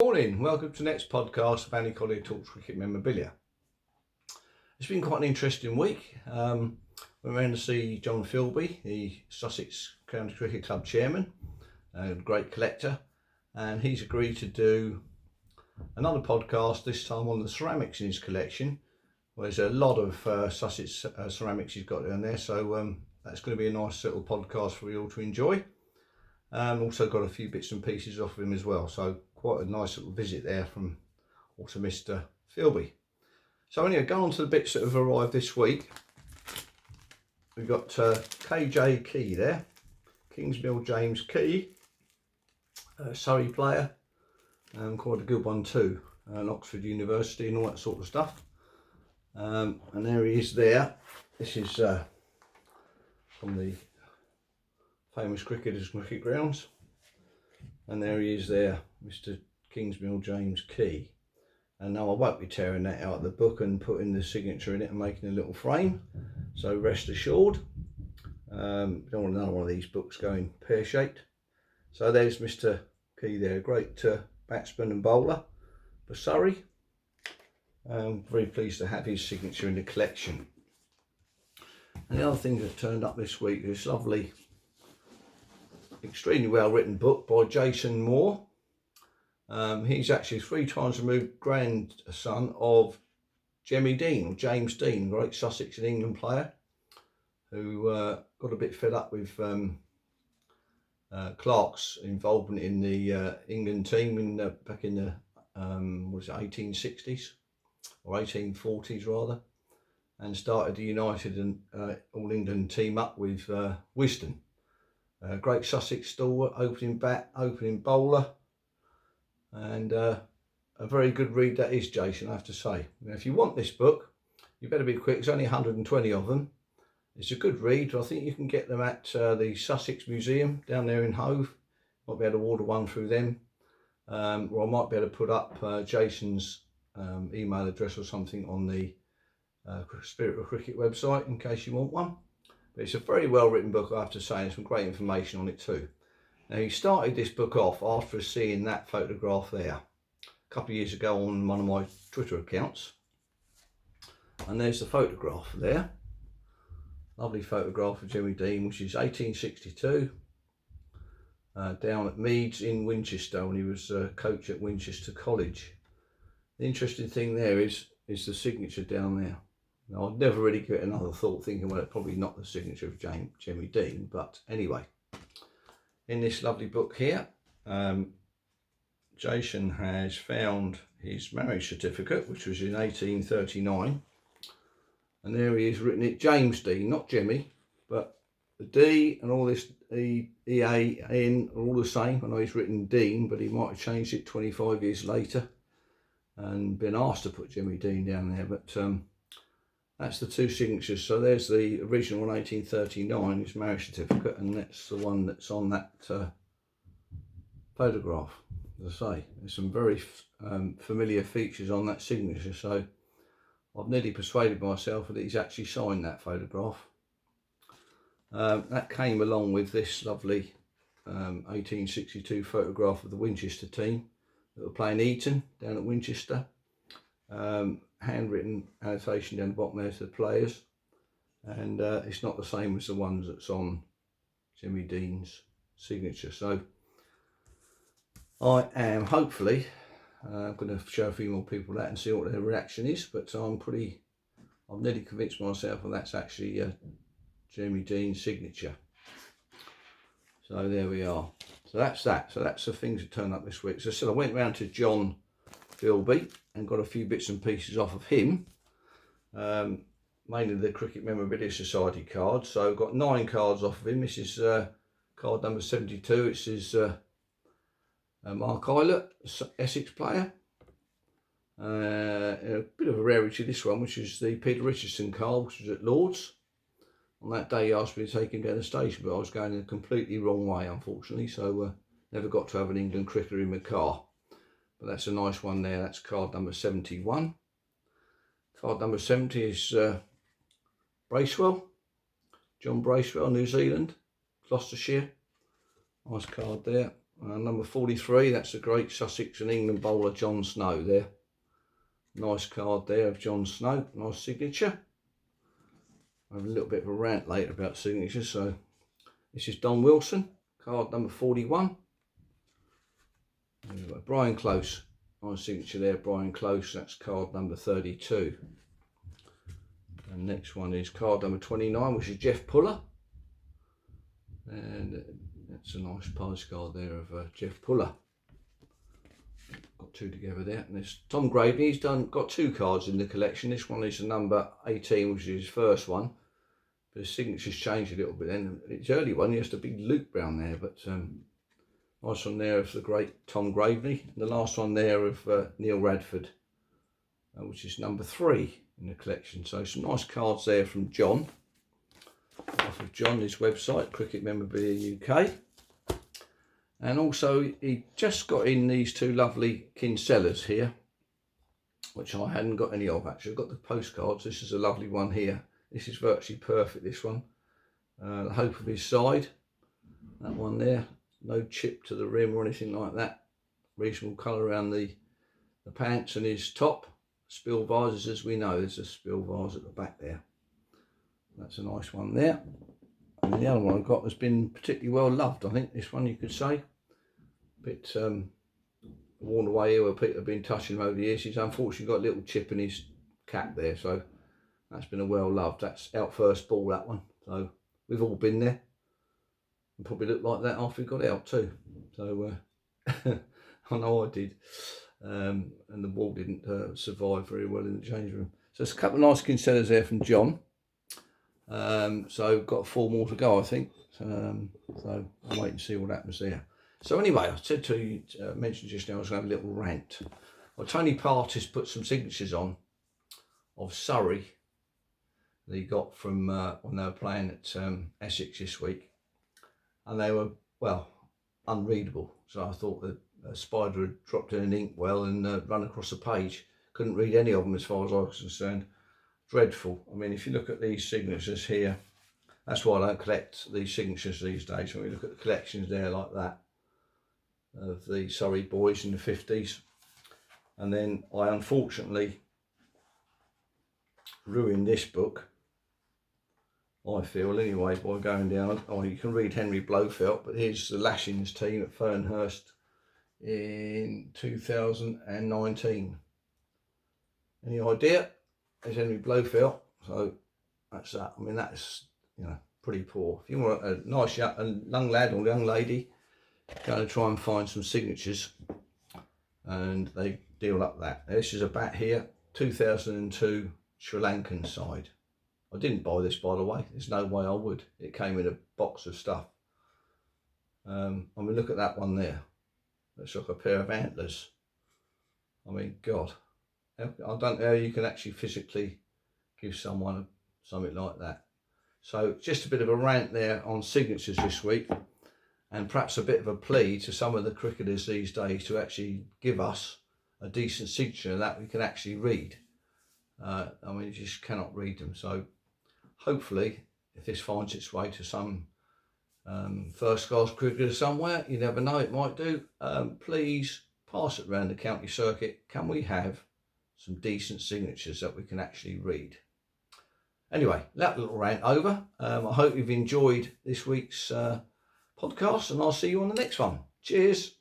Morning, welcome to the next podcast of Collier-talks cricket memorabilia. It's been quite an interesting week. We went to see John Philby, the Sussex County Cricket Club chairman, a great collector, and he's agreed to do another podcast, this time on the ceramics in his collection. Well, there's a lot of Sussex ceramics he's got down there, so that's going to be a nice little podcast for you all to enjoy. Also got a few bits and pieces off of him as well, so quite a nice little visit there from also Mr. Philby. So anyway, going on to the bits that have arrived this week. We've got KJ Key there, Kingsmill James Key, Surrey player, quite a good one too, and Oxford University and all that sort of stuff. And there he is there. This is from the famous cricketers' cricket grounds, and there he is there, Mr. Kingsmill James Key. And now I won't be tearing that out of the book and putting the signature in it and making a little frame, so rest assured. Don't want another one of these books going pear-shaped. So there's Mr. Key there, great batsman and bowler for Surrey. Very pleased to have his signature in the collection. And the other thing that turned up this week is lovely, extremely well written book by Jason Moore. He's actually 3 times removed grandson of Jemmy Dean, or James Dean, great Sussex and England player, who got a bit fed up with Clark's involvement in the England team back in the 1860s or 1840s rather, and started the United and All England team up with Wisden. Great Sussex stalwart, opening bat, opening bowler, and a very good read that is, Jason, I have to say. Now, if you want this book, you better be quick. There's only 120 of them. It's a good read. I think you can get them at the Sussex Museum down there in Hove. Might be able to order one through them, or I might be able to put up Jason's email address or something on the Spirit of Cricket website in case you want one. But it's a very well written book, I have to say, and some great information on it too. Now, he started this book off after seeing that photograph there a couple of years ago on one of my Twitter accounts. And there's the photograph there. Lovely photograph of Jemmy Dean, which is 1862, down at Meads in Winchester when he was coach at Winchester College. The interesting thing there is the signature down there. Now, I'd never really give it another thought, thinking, well, it's probably not the signature of Jemmy Dean, but anyway. In this lovely book here, Jason has found his marriage certificate, which was in 1839, and there he is written it James Dean, not Jemmy, but the D and all this E, A, N are all the same. I know he's written Dean, but he might have changed it 25 years later and been asked to put Jemmy Dean down there, but that's the 2 signatures. So there's the original 1839, his marriage certificate, and that's the one that's on that photograph. As I say, there's some very familiar features on that signature, so I've nearly persuaded myself that he's actually signed that photograph. That came along with this lovely 1862 photograph of the Winchester team that were playing Eton down at Winchester. Handwritten annotation down the bottom there to the players, and it's not the same as the ones that's on Jemmy Dean's signature. So I am hopefully going to show a few more people that and see what their reaction is, but I've nearly convinced myself that that's actually Jemmy Dean's signature. So there we are. So that's that. So that's the things that turned up this week. So I went round to John Philby and got a few bits and pieces off of him, mainly the Cricket Memorabilia Society cards. So I've got 9 cards off of him. This is card number 72. It's his Mark Eilert, Essex player. A bit of a rarity, this one, which is the Peter Richardson card, which was at Lord's. On that day he asked me to take him down the station, but I was going in a completely wrong way, unfortunately, so never got to have an England cricketer in my car. But that's a nice one there. That's card number 71. Card number 70 is Bracewell, John Bracewell, New Zealand, Gloucestershire. Nice card there. Number 43, that's the great Sussex and England bowler John Snow there. Nice card there of John Snow, nice signature. I have a little bit of a rant later about signatures, so this is Don Wilson, card number 41. Brian Close, nice signature there, Brian Close, that's card number 32. And next one is card number 29, which is Jeff Puller. And that's a nice postcard there of Jeff Puller. Got two together there. And there's Tom Gravely. He's got two cards in the collection. This one is the number 18, which is his first one. But his signature's changed a little bit then. His early one, he has the big Luke Brown there, but nice one there of the great Tom Gravely. And the last one there of Neil Radford, which is number 3 in the collection. So some nice cards there from John. Off of John, his website, Cricket Memorabilia UK. And also he just got in these two lovely Kinsellas here, which I hadn't got any of actually. I've got the postcards. This is a lovely one here. This is virtually perfect, this one. The hope of his side, that one there. No chip to the rim or anything like that. Reasonable colour around the pants and his top. Spill vases, as we know, there's a spill vase at the back there. That's a nice one there. And the other one I've got has been particularly well loved, I think, this one you could say. A bit worn away here where people have been touching him over the years. He's unfortunately got a little chip in his cap there, so that's been a well loved. That's out first ball, that one. So we've all been there. And probably looked like that after we got out too. So I know I did. And the ball didn't survive very well in the change room. So there's a couple of nice Kinsellas there from John. So got 4 more to go, I think. So I'll wait and see what happens there. So anyway, I said to you, mentioned just now, I was going to have a little rant. Well, Tony Partis put some signatures on of Surrey that he got from when they were playing at Essex this week, and they were, well, unreadable. So I thought that a spider had dropped in an inkwell and run across the page. Couldn't read any of them as far as I was concerned. Dreadful. I mean, if you look at these signatures here, that's why I don't collect these signatures these days. When we look at the collections there like that of the Surrey boys in the 50s, and then I unfortunately ruined this book, I feel anyway, by going down. Oh, you can read Henry Blofeld, but here's the Lashings team at Fernhurst in 2019. Any idea? There's Henry Blofeld, so that's that. I mean, that's, you know, pretty poor. If you want a nice young lad or young lady, going to try and find some signatures, and they deal up that. This is a bat here, 2002 Sri Lankan side. I didn't buy this, by the way. There's no way I would. It came in a box of stuff. I mean, look at that one there. Looks like a pair of antlers. I mean, God. I don't know how you can actually physically give someone something like that. So just a bit of a rant there on signatures this week, and perhaps a bit of a plea to some of the cricketers these days to actually give us a decent signature that we can actually read. I mean, you just cannot read them. So hopefully, if this finds its way to some first class cricketer somewhere, you never know, it might do, please pass it around the county circuit. Can we have some decent signatures that we can actually read? Anyway, that little rant over. I hope you've enjoyed this week's podcast, and I'll see you on the next one. Cheers.